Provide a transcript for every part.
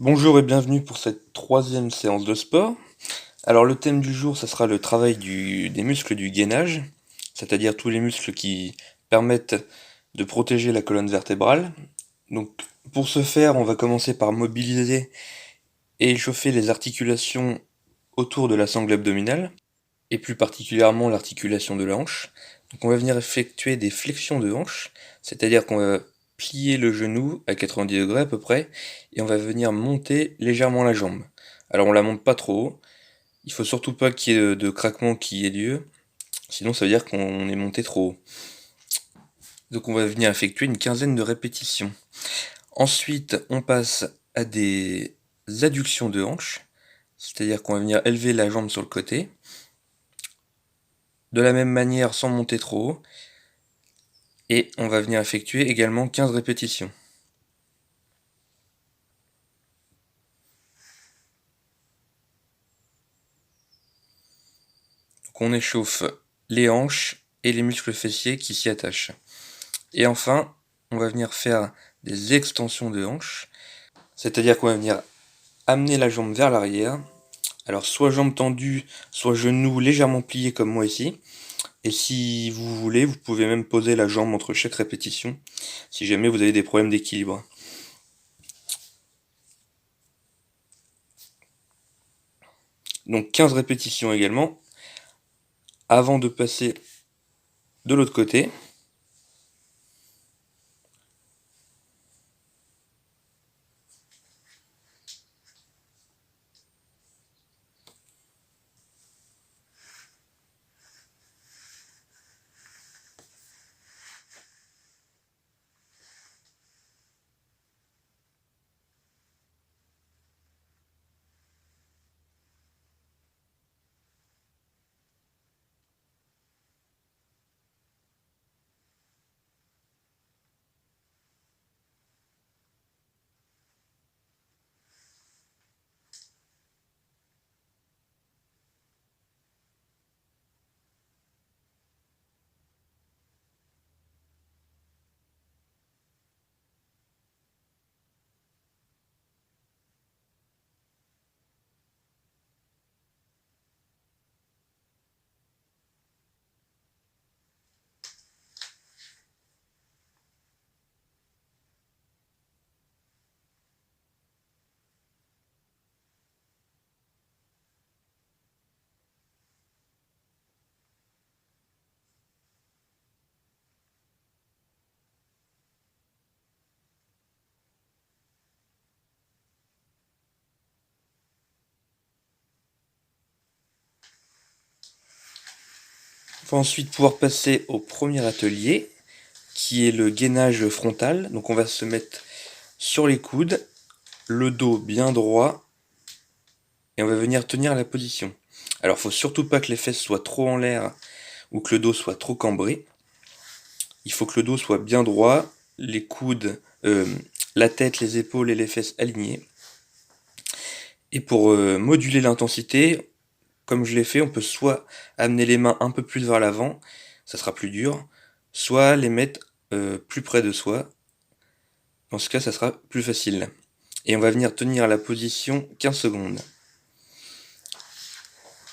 Bonjour et bienvenue pour cette troisième séance de sport. Alors le thème du jour, ça sera le travail des muscles du gainage, c'est-à-dire tous les muscles qui permettent de protéger la colonne vertébrale. Donc pour ce faire, on va commencer par mobiliser et échauffer les articulations autour de la sangle abdominale, et plus particulièrement l'articulation de la hanche. Donc on va venir effectuer des flexions de hanche, c'est-à-dire qu'on va plier le genou à 90 degrés à peu près, et on va venir monter légèrement la jambe. Alors on la monte pas trop haut, il faut surtout pas qu'il y ait de craquement qui ait lieu, sinon ça veut dire qu'on est monté trop haut. Donc on va venir effectuer une quinzaine de répétitions. Ensuite on passe à des adductions de hanche, c'est-à-dire qu'on va venir élever la jambe sur le côté, de la même manière sans monter trop haut, et on va venir effectuer également 15 répétitions. Donc on échauffe les hanches et les muscles fessiers qui s'y attachent. Et enfin, on va venir faire des extensions de hanches, c'est-à-dire qu'on va venir amener la jambe vers l'arrière. Alors soit jambe tendue, soit genou légèrement plié comme moi ici. Et si vous voulez, vous pouvez même poser la jambe entre chaque répétition, si jamais vous avez des problèmes d'équilibre. Donc 15 répétitions également, avant de passer de l'autre côté. On va ensuite pouvoir passer au premier atelier, qui est le gainage frontal. Donc on va se mettre sur les coudes, le dos bien droit, et on va venir tenir la position. Alors faut surtout pas que les fesses soient trop en l'air ou que le dos soit trop cambré. Il faut que le dos soit bien droit, les coudes, la tête, les épaules et les fesses alignées. Et pour moduler l'intensité, comme je l'ai fait, on peut soit amener les mains un peu plus vers l'avant, ça sera plus dur, soit les mettre plus près de soi. Dans ce cas, ça sera plus facile. Et on va venir tenir la position 15 secondes.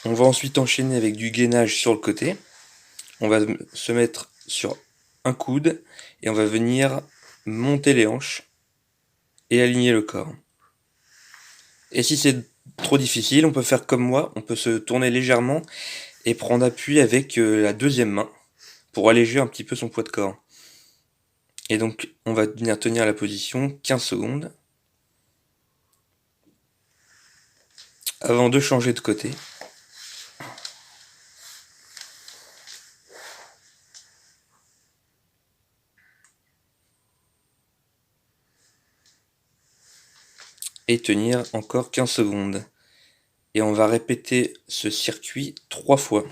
On va ensuite enchaîner avec du gainage sur le côté. On va se mettre sur un coude et on va venir monter les hanches et aligner le corps. Et si c'est trop difficile, on peut faire comme moi, on peut se tourner légèrement et prendre appui avec la deuxième main pour alléger un petit peu son poids de corps. Et donc on va venir tenir la position 15 secondes avant de changer de côté. Et tenir encore 15 secondes. Et on va répéter ce circuit 3 fois.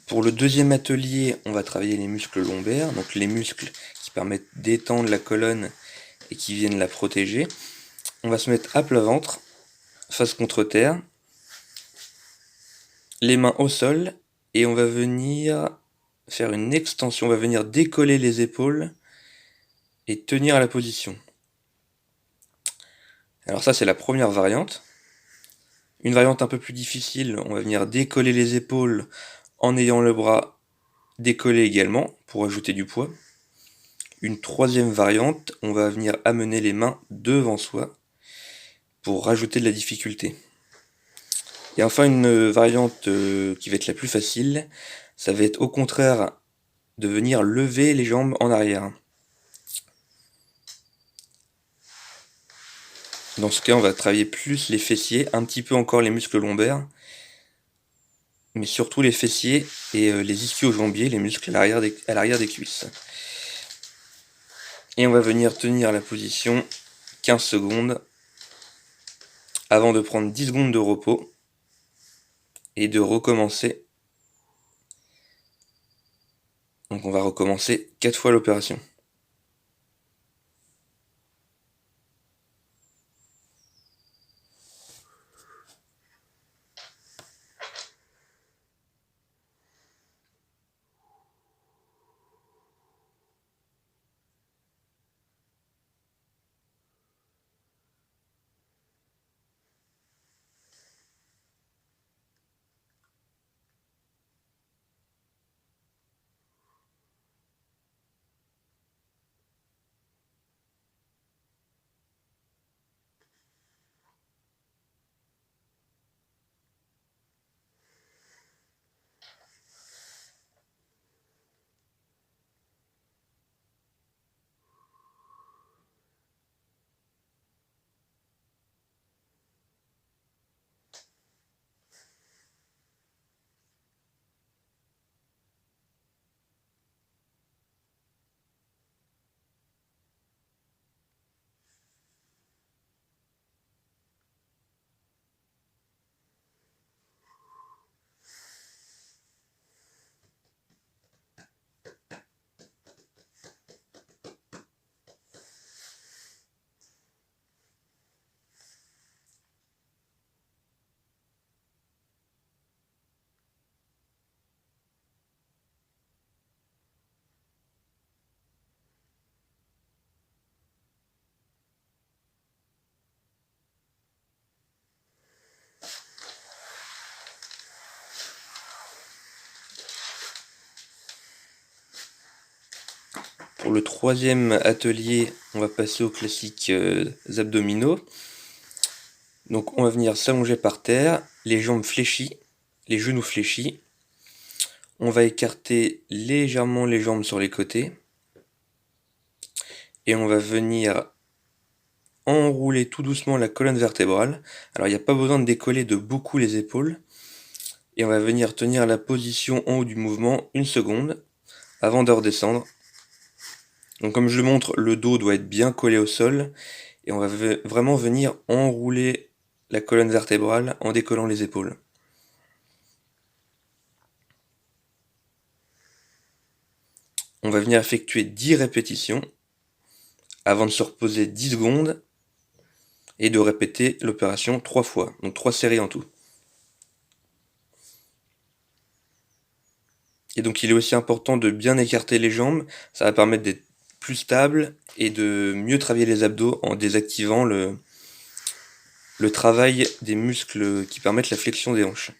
Pour le deuxième atelier, on va travailler les muscles lombaires, donc les muscles qui permettent d'étendre la colonne et qui viennent la protéger. On va se mettre à plat ventre, face contre terre, les mains au sol, et on va venir faire une extension, on va venir décoller les épaules et tenir la position. Alors ça, c'est la première variante. Une variante un peu plus difficile, on va venir décoller les épaules en ayant le bras décollé également pour ajouter du poids. Une troisième variante, on va venir amener les mains devant soi pour rajouter de la difficulté. Et enfin une variante qui va être la plus facile, ça va être au contraire de venir lever les jambes en arrière. Dans ce cas, on va travailler plus les fessiers, un petit peu encore les muscles lombaires, mais surtout les fessiers et les ischio-jambiers, les muscles à l'arrière des cuisses. Et on va venir tenir la position 15 secondes avant de prendre 10 secondes de repos et de recommencer. Donc on va recommencer 4 fois l'opération. Pour le troisième atelier, on va passer aux classiques abdominaux. Donc on va venir s'allonger par terre, les jambes fléchies, les genoux fléchis. On va écarter légèrement les jambes sur les côtés. Et on va venir enrouler tout doucement la colonne vertébrale. Alors il n'y a pas besoin de décoller de beaucoup les épaules. Et on va venir tenir la position en haut du mouvement 1 seconde avant de redescendre. Donc comme je le montre, le dos doit être bien collé au sol. Et on va vraiment venir enrouler la colonne vertébrale en décollant les épaules. On va venir effectuer 10 répétitions avant de se reposer 10 secondes et de répéter l'opération 3 fois, donc 3 séries en tout. Et donc il est aussi important de bien écarter les jambes, ça va permettre d'être plus stable et de mieux travailler les abdos en désactivant le travail des muscles qui permettent la flexion des hanches.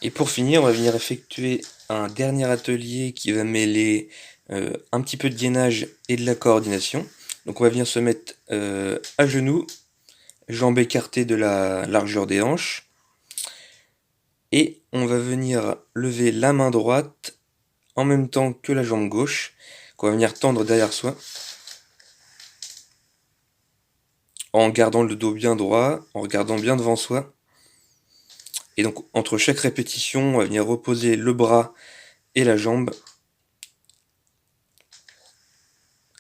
Et pour finir, on va venir effectuer un dernier atelier qui va mêler un petit peu de gainage et de la coordination. Donc on va venir se mettre à genoux, jambes écartées de la largeur des hanches, et on va venir lever la main droite en même temps que la jambe gauche, qu'on va venir tendre derrière soi, en gardant le dos bien droit, en regardant bien devant soi. Et donc entre chaque répétition, on va venir reposer le bras et la jambe.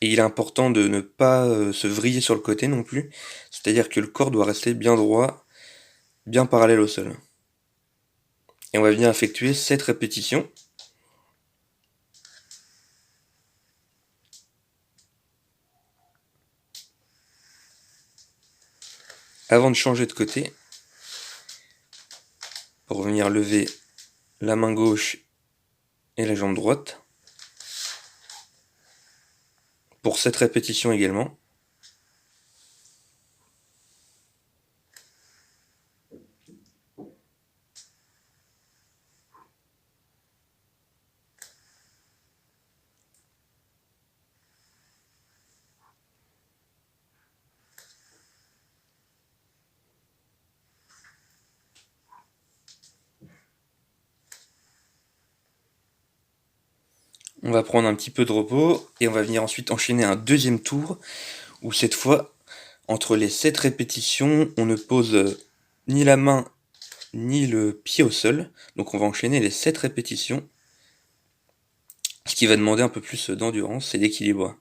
Et il est important de ne pas se vriller sur le côté non plus, c'est-à-dire que le corps doit rester bien droit, bien parallèle au sol. Et on va venir effectuer 7 répétitions. Avant de changer de côté, pour venir lever la main gauche et la jambe droite, pour 7 répétitions également. On va prendre un petit peu de repos et on va venir ensuite enchaîner un deuxième tour où cette fois, entre les 7 répétitions, on ne pose ni la main ni le pied au sol. Donc on va enchaîner les 7 répétitions, ce qui va demander un peu plus d'endurance et d'équilibre.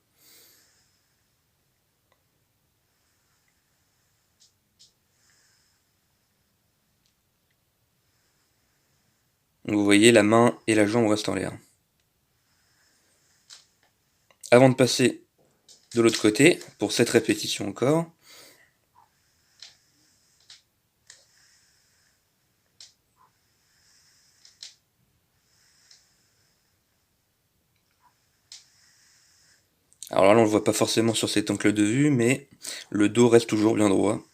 Donc vous voyez, la main et la jambe restent en l'air. Avant de passer de l'autre côté, pour 7 répétitions encore, alors là on ne le voit pas forcément sur cet angle de vue, mais le dos reste toujours bien droit.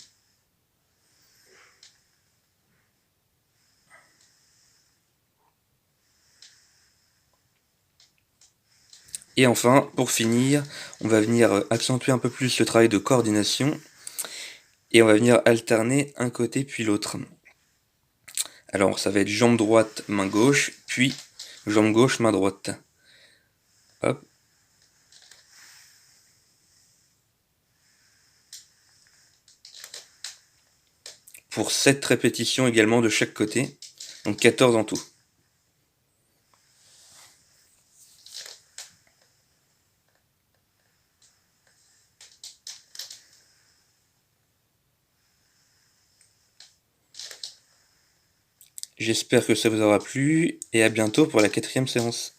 Et enfin, pour finir, on va venir accentuer un peu plus le travail de coordination, et on va venir alterner un côté puis l'autre. Alors ça va être jambe droite, main gauche, puis jambe gauche, main droite. Hop. Pour 7 répétitions également de chaque côté, donc 14 en tout. J'espère que ça vous aura plu, et à bientôt pour la 4e séance.